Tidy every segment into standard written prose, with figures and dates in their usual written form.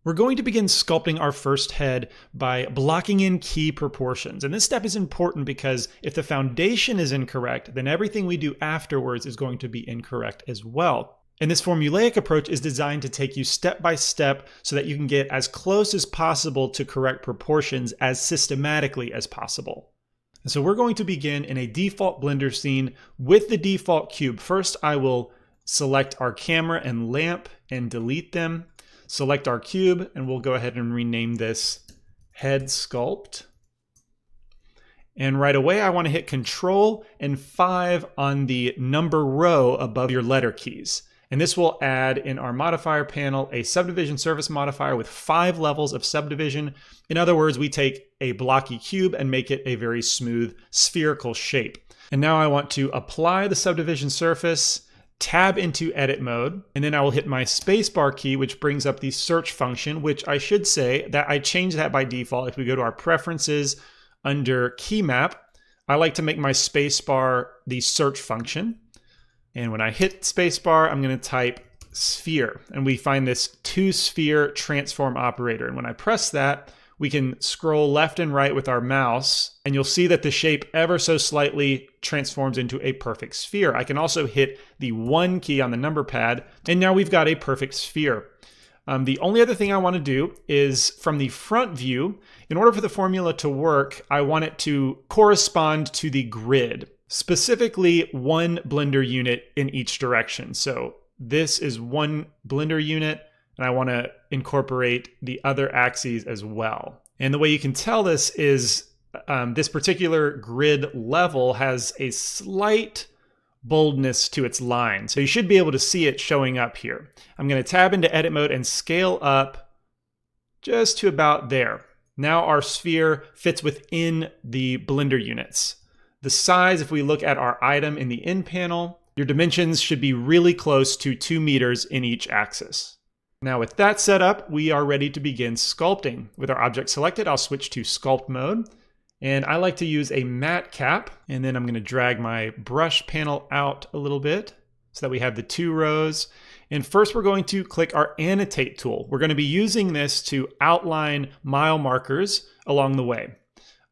We're going to begin sculpting our first head by blocking in key proportions. And this step is important because if the foundation is incorrect, then everything we do afterwards is going to be incorrect as well. And this formulaic approach is designed to take you step by step so that you can get as close as possible to correct proportions as systematically as possible. And so we're going to begin in a default Blender scene with the default cube. First, I will select our camera and lamp and delete them. Select our cube, and we'll go ahead and rename this Head Sculpt. And right away, I want to hit Control and 5 on the number row above your letter keys. And this will add in our modifier panel a subdivision surface modifier with 5 levels of subdivision. In other words, we take a blocky cube and make it a very smooth spherical shape. And now I want to apply the subdivision surface, tab into edit mode, and then I will hit my spacebar key, which brings up the search function, which I should say that I changed that by default. If we go to our preferences under key map, I like to make my spacebar the search function. And when I hit spacebar, I'm going to type sphere, and we find this 2-sphere transform operator. And when I press that, we can scroll left and right with our mouse, and you'll see that the shape ever so slightly transforms into a perfect sphere. I can also hit the 1 key on the number pad, and now we've got a perfect sphere. The only other thing I want to do is from the front view, in order for the formula to work, I want it to correspond to the grid, specifically 1 Blender unit in each direction. So this is 1 Blender unit, and I want to incorporate the other axes as well. And the way you can tell this is this particular grid level has a slight boldness to its line. So you should be able to see it showing up here. I'm going to tab into edit mode and scale up just to about there. Now our sphere fits within the Blender units. The size, if we look at our item in the in panel, your dimensions should be really close to 2 meters in each axis. Now with that set up, we are ready to begin sculpting. With our object selected, I'll switch to sculpt mode. And I like to use a matte cap. And then I'm going to drag my brush panel out a little bit so that we have the 2 rows. And first we're going to click our annotate tool. We're going to be using this to outline mile markers along the way.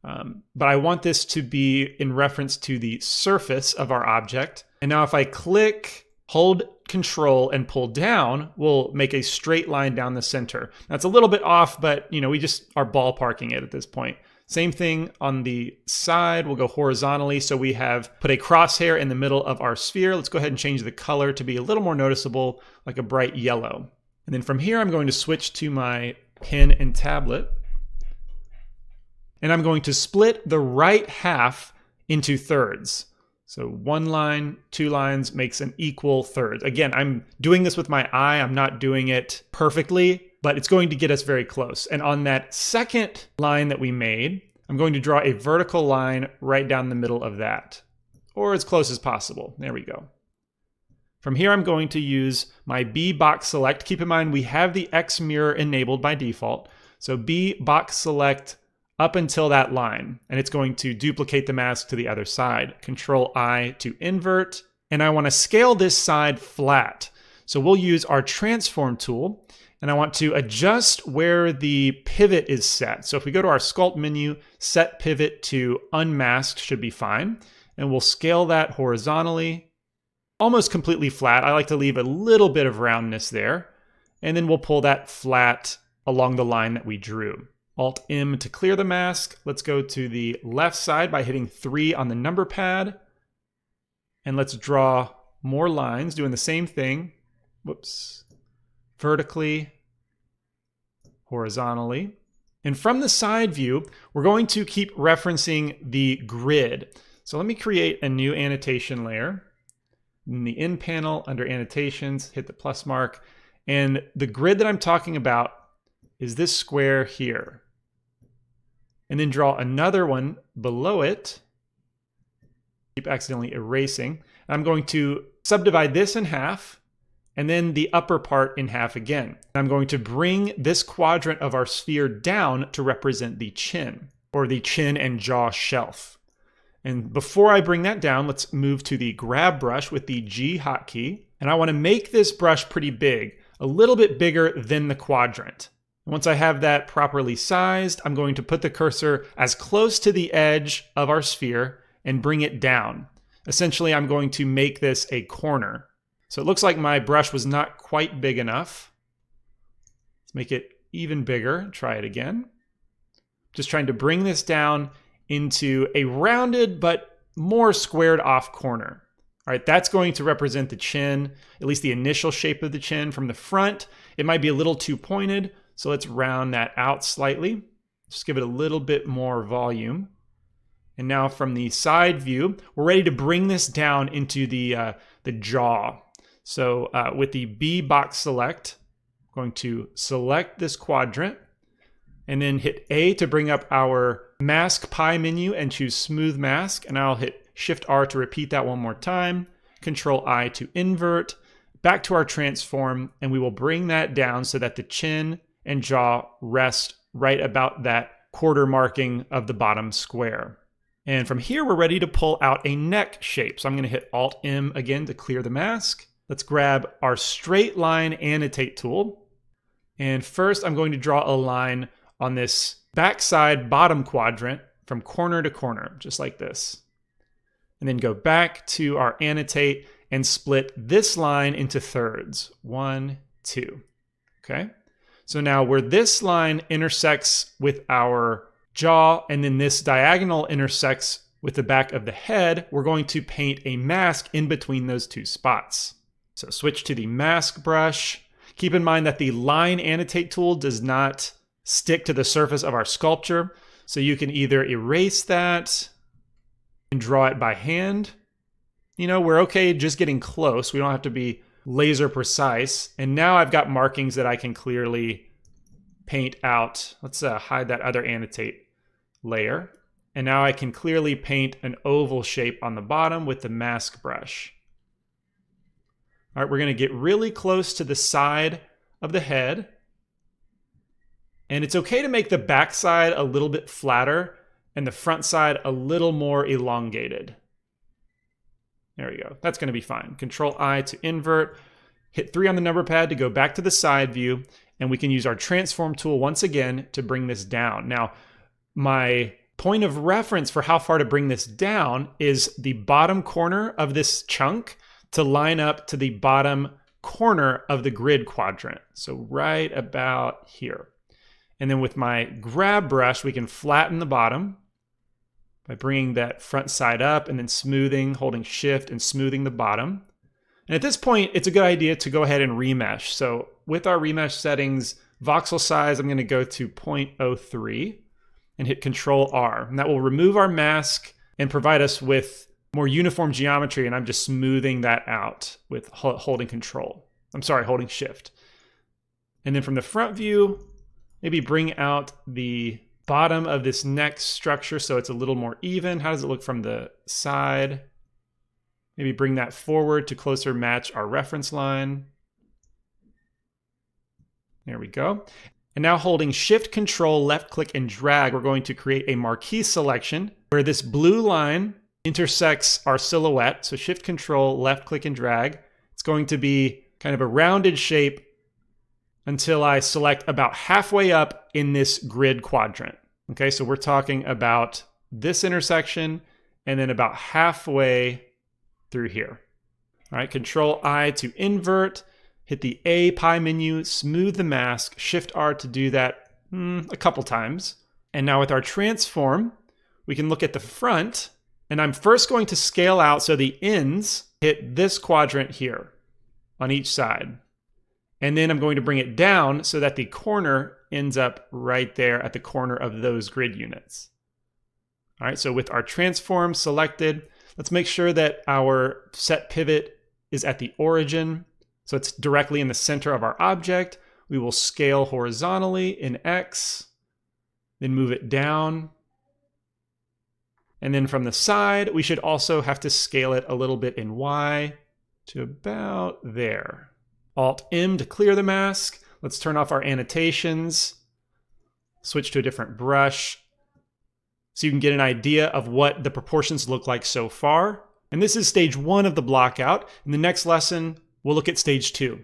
But I want this to be in reference to the surface of our object. And now if I click, hold Control and pull down, we'll make a straight line down the center. That's a little bit off, but we just are ballparking it at this point. Same thing on the side, we'll go horizontally. So we have put a crosshair in the middle of our sphere. Let's go ahead and change the color to be a little more noticeable, like a bright yellow. And then from here, I'm going to switch to my pen and tablet. And I'm going to split the right half into thirds. So 1 line, 2 lines makes an equal third. Again, I'm doing this with my eye. I'm not doing it perfectly, but it's going to get us very close. And on that second line that we made, I'm going to draw a vertical line right down the middle of that, or as close as possible. There we go. From here, I'm going to use my B box select. Keep in mind, we have the X mirror enabled by default. So B box select up until that line, and it's going to duplicate the mask to the other side. Control I to invert, and I want to scale this side flat. So we'll use our transform tool, and I want to adjust where the pivot is set. So if we go to our sculpt menu, set pivot to unmasked should be fine, and we'll scale that horizontally, almost completely flat. I like to leave a little bit of roundness there, and then we'll pull that flat along the line that we drew. Alt-M to clear the mask. Let's go to the left side by hitting 3 on the number pad. And let's draw more lines doing the same thing. Whoops. Vertically, horizontally. And from the side view, we're going to keep referencing the grid. So let me create a new annotation layer. In the in panel under annotations, hit the plus mark. And the grid that I'm talking about is this square here. And then draw another one below it. Keep accidentally erasing. I'm going to subdivide this in half, and then the upper part in half again. I'm going to bring this quadrant of our sphere down to represent the chin, or the chin and jaw shelf. And before I bring that down, let's move to the grab brush with the G hotkey. And I want to make this brush pretty big, a little bit bigger than the quadrant. Once I have that properly sized, I'm going to put the cursor as close to the edge of our sphere and bring it down. Essentially, I'm going to make this a corner. So it looks like my brush was not quite big enough. Let's make it even bigger. Try it again. Just trying to bring this down into a rounded but more squared off corner. All right, that's going to represent the chin, at least the initial shape of the chin. From the front, it might be a little too pointed, so let's round that out slightly. Just give it a little bit more volume. And now from the side view, we're ready to bring this down into the jaw. So with the B box select, I'm going to select this quadrant and then hit A to bring up our mask pie menu and choose smooth mask. And I'll hit Shift R to repeat that one more time. Control I to invert. Back to our transform, and we will bring that down so that the chin and jaw rest right about that quarter marking of the bottom square. And from here, we're ready to pull out a neck shape. So I'm gonna hit Alt-M again to clear the mask. Let's grab our straight line annotate tool. And first, I'm going to draw a line on this backside bottom quadrant from corner to corner, just like this. And then go back to our annotate and split this line into thirds. 1, 2, okay? So now where this line intersects with our jaw and then this diagonal intersects with the back of the head, we're going to paint a mask in between those two spots. So switch to the mask brush. Keep in mind that the line annotate tool does not stick to the surface of our sculpture. So you can either erase that and draw it by hand. You know, we're okay just getting close. We don't have to be laser precise. And now I've got markings that I can clearly paint out. Let's hide that other annotate layer. And now I can clearly paint an oval shape on the bottom with the mask brush. All right, we're gonna get really close to the side of the head. And it's okay to make the back side a little bit flatter and the front side a little more elongated. There we go, that's gonna be fine. Control I to invert, hit 3 on the number pad to go back to the side view, and we can use our transform tool once again to bring this down. Now, my point of reference for how far to bring this down is the bottom corner of this chunk to line up to the bottom corner of the grid quadrant. So right about here. And then with my grab brush, we can flatten the bottom by bringing that front side up and then smoothing, holding shift and smoothing the bottom. And at this point, it's a good idea to go ahead and remesh. So with our remesh settings, voxel size, I'm going to go to 0.03 and hit Control R. And that will remove our mask and provide us with more uniform geometry. And I'm just smoothing that out with holding Shift. And then from the front view, maybe bring out the bottom of this neck structure so it's a little more even. How does it look from the side? Maybe bring that forward to closer match our reference line. There we go. And now holding Shift, Control, left click, and drag, we're going to create a marquee selection where this blue line intersects our silhouette. So Shift, Control, left click, and drag. It's going to be kind of a rounded shape until I select about halfway up in this grid quadrant. Okay, so we're talking about this intersection and then about halfway through here. All right, Control I to invert, hit the A pie menu, smooth the mask, Shift R to do that a couple times. And now with our transform, we can look at the front, and I'm first going to scale out so the ends hit this quadrant here on each side. And then I'm going to bring it down so that the corner ends up right there at the corner of those grid units. All right, so with our transform selected, let's make sure that our set pivot is at the origin. So it's directly in the center of our object. We will scale horizontally in X, then move it down. And then from the side, we should also have to scale it a little bit in Y to about there. Alt-M to clear the mask. Let's turn off our annotations. Switch to a different brush so you can get an idea of what the proportions look like so far. And this is stage 1 of the block out. In the next lesson, we'll look at stage 2.